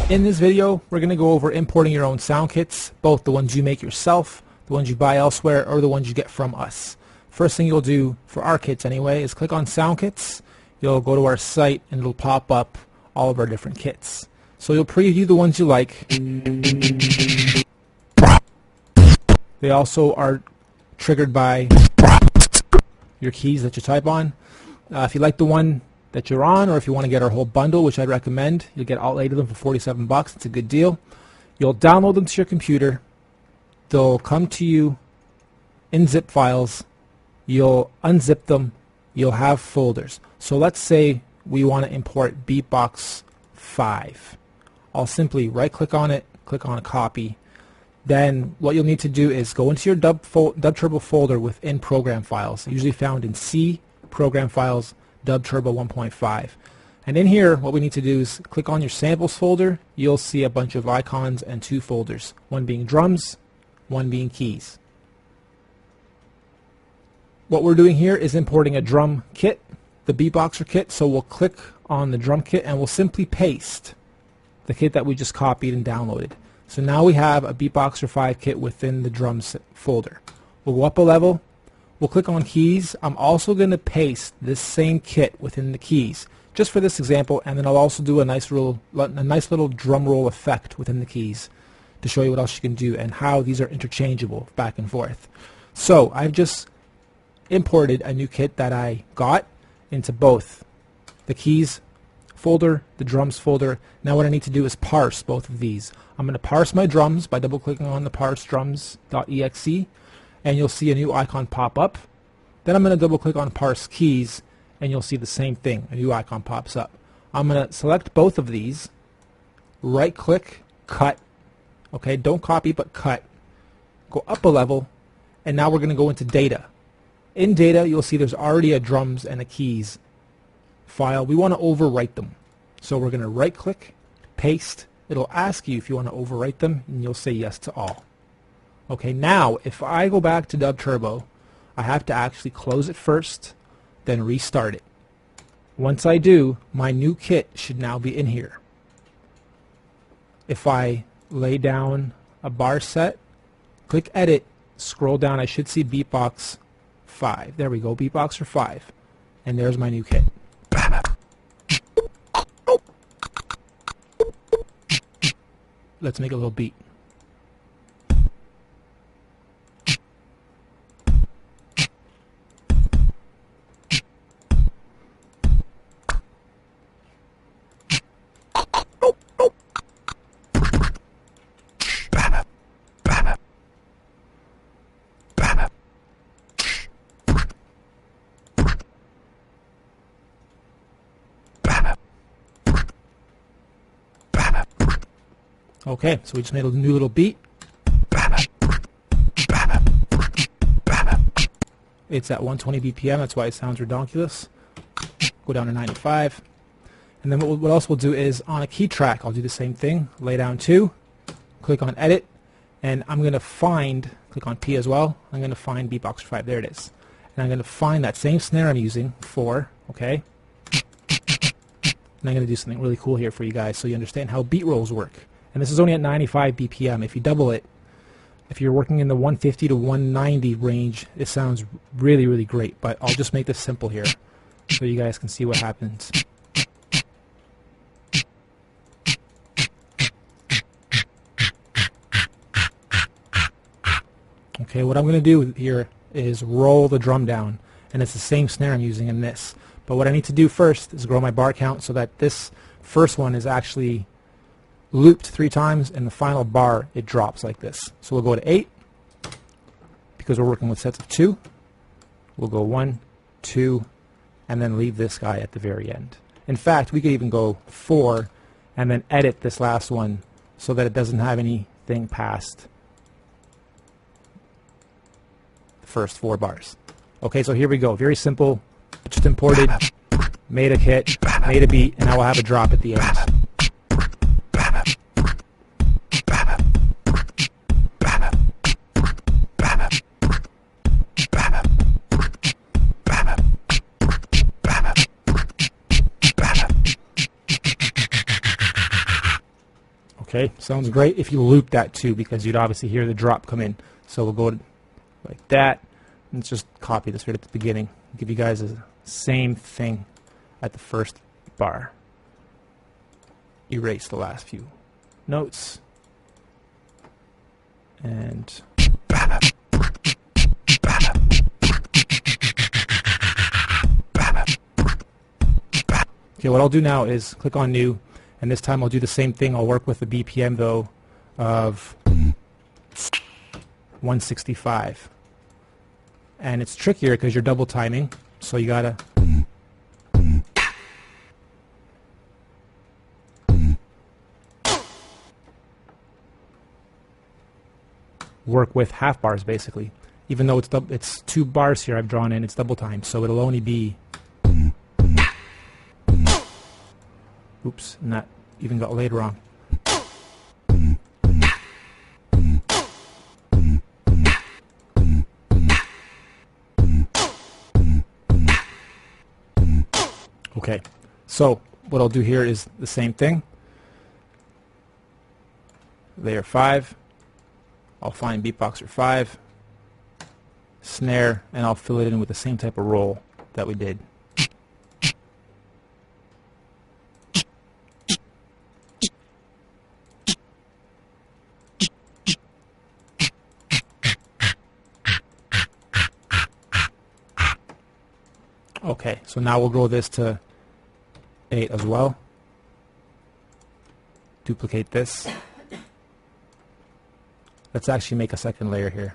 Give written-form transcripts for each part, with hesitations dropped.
In this video, we're going to go over importing your own sound kits, both the ones you make yourself, the ones you buy elsewhere, or the ones you get from us. First thing you'll do, for our kits anyway, is click on Sound Kits. You'll go to our site and it'll pop up all of our different kits. So you'll preview the ones you like. They also are triggered by your keys that you type on. If you like the one that you're on, or if you want to get our whole bundle, which I'd recommend, you'll get all 8 of them for $47. It's a good deal. You'll download them to your computer. They'll come to you in zip files. You'll unzip them. You'll have folders. So let's say we want to import Beatbox 5. I'll simply right click on it, click on a copy. Then what you'll need to do is go into your DUBturbo folder within program files, usually found in C, program files, DUBturbo 1.5. And in here, what we need to do is click on your samples folder. You'll see a bunch of icons and 2 folders, one being drums, one being keys. What we're doing here is importing a drum kit, the Beatboxer kit, so we'll click on the drum kit and we'll simply paste the kit that we just copied and downloaded. So now we have a Beatboxer 5 kit within the drums folder. We'll go up a level. We'll click on keys. I'm also going to paste this same kit within the keys, just for this example, and then I'll also do a nice little drum roll effect within the keys to show you what else you can do and how these are interchangeable back and forth. So I've just imported a new kit that I got into both the keys folder, the drums folder. Now what I need to do is parse both of these. I'm going to parse my drums by double clicking on the parse drums.exe, and you'll see a new icon pop up. Then I'm going to double click on parse keys and you'll see the same thing, a new icon pops up. I'm going to select both of these, right click, cut. Okay, don't copy but cut. Go up a level, and now we're going to go into data. In data you'll see there's already a drums and a keys file. We want to overwrite them. So we're going to right click, paste. It'll ask you if you want to overwrite them and you'll say yes to all. Okay, now if I go back to DUBturbo, I have to actually close it first, then restart it. Once I do, my new kit should now be in here. If I lay down a bar set, click edit, scroll down, I should see Beatbox 5. There we go, Beatboxer 5. And there's my new kit. Let's make a little beat. Okay, so we just made a new little beat. It's at 120 BPM, that's why it sounds redonkulous. Go down to 95. And then what else we'll do is on a key track, I'll do the same thing. Lay down 2, click on edit, and I'm going to find, click on P as well, I'm going to find Beatboxer 5, there it is. And I'm going to find that same snare I'm using, 4, okay? And I'm going to do something really cool here for you guys so you understand how beat rolls work. And this is only at 95 BPM. If you double it, if you're working in the 150 to 190 range, it sounds really, really great. But I'll just make this simple here so you guys can see what happens. Okay, what I'm going to do here is roll the drum down. And it's the same snare I'm using in this. But what I need to do first is grow my bar count so that this first one is actually looped 3 times, and the final bar it drops like this. So we'll go to 8 because we're working with sets of 2. We'll go 1, 2, and then leave this guy at the very end. In fact, we could even go 4 and then edit this last one so that it doesn't have anything past the first 4 bars. Okay, so here we go. Very simple. Just imported, made a kit, made a beat, and now we'll have a drop at the end. Okay, sounds great if you loop that too, because you'd obviously hear the drop come in. So we'll go like that. Let's just copy this right at the beginning. Give you guys the same thing at the first bar. Erase the last few notes. And okay, what I'll do now is click on new, and this time I'll do the same thing. I'll work with the BPM though of 165. And it's trickier because you're double timing, so you gotta work with half bars basically. Even though it's 2 bars here I've drawn in, it's double time, so it'll only be, oops, and that even got laid wrong. Okay, so what I'll do here is the same thing. Layer 5. I'll find beatboxer 5, snare, and I'll fill it in with the same type of roll that we did. Okay, so now we'll grow this to 8 as well. Duplicate this. Let's actually make a second layer here.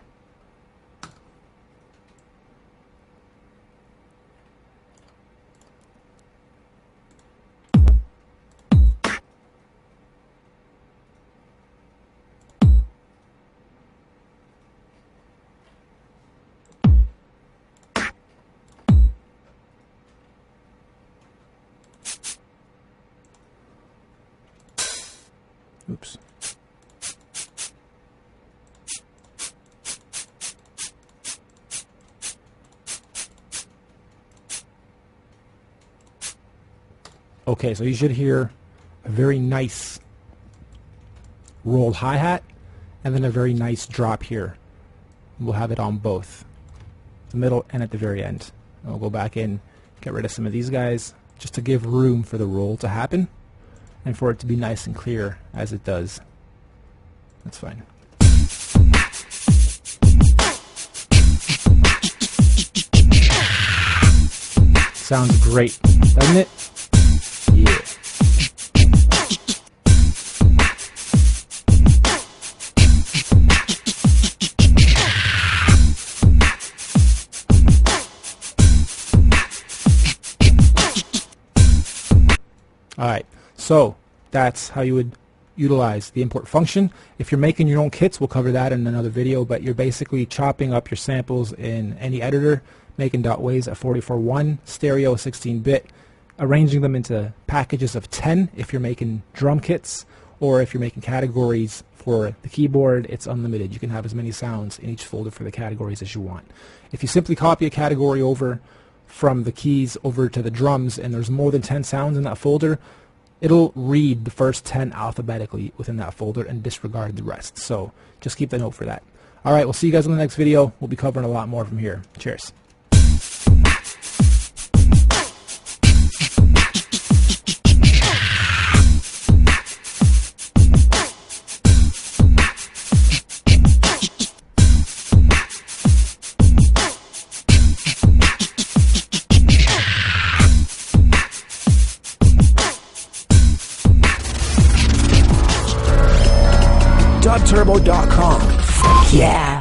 Oops. Okay, so you should hear a very nice rolled hi-hat and then a very nice drop here. We'll have it on both the middle and at the very end. I'll go back in, get rid of some of these guys just to give room for the roll to happen and for it to be nice and clear as it does. That's fine. Sounds great, doesn't it? Yeah. Alright, so that's how you would utilize the import function. If you're making your own kits, we'll cover that in another video, but you're basically chopping up your samples in any editor, making .waves at 44.1, stereo 16-bit, arranging them into packages of 10 if you're making drum kits, or if you're making categories for the keyboard, it's unlimited. You can have as many sounds in each folder for the categories as you want. If you simply copy a category over from the keys over to the drums and there's more than 10 sounds in that folder, it'll read the first 10 alphabetically within that folder and disregard the rest. So just keep a note for that. Alright, we'll see you guys in the next video. We'll be covering a lot more from here. Cheers. DUBturbo.com. Yeah.